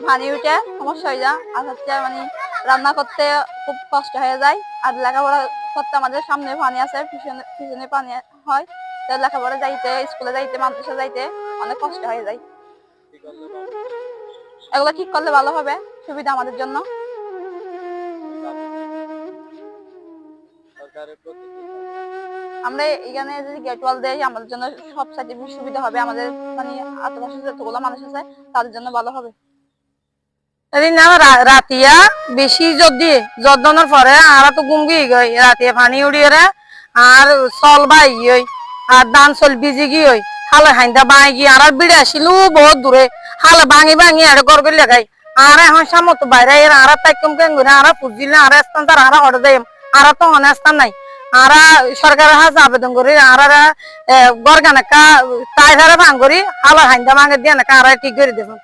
পানি উঠে সমস্যা হয়ে যায়। আর হচ্ছে মানে রান্না করতে খুব কষ্ট হয়ে যায়। আর লেখাপড়া করতে আমাদের সামনে পানি আছে, পিছনে পিছনে পানি হয়। তো লেখাপড়া যাইতে, স্কুলে যাইতে, মাদ্রাসা যাইতে অনেক কষ্ট হয়ে যায়। এগুলো ঠিক করলে ভালো হবে, সুবিধা আমাদের জন্য। আমরা এখানে যদি গেট ওয়াল দেয় আমাদের জন্য সব সাইডে সুবিধা হবে। আমাদের মানে আশেপাশে যতগুলো মানুষ আছে তাদের জন্য ভালো হবে। রাতিয়া বেশি যদি যত্নের পরে আর তো গুমগি গই রাতিয়া পানি উড়িয়ে আর চল বাই আর ধান চল ভিজি গিয়ে হালে হাইন্দা বাই গিয়ে আর বিড়ে আসিলু বহুত দূরে হালে ভাঙি ভাঙি আর গড় গড়ি লাগাই আর এখন সামতো বাইরে আর তাইকম কেন করে আর ফুজিলে আর স্থান তার আর হরে দেয় আর তো অনেক স্থান নাই আর সরকারের হাতে আবেদন করি আর গড় গানাকা তাই ভাঙ করি হালে হাইন্দা ভাঙে দিয়ে নাকা আর ঠিক করে দেবেন।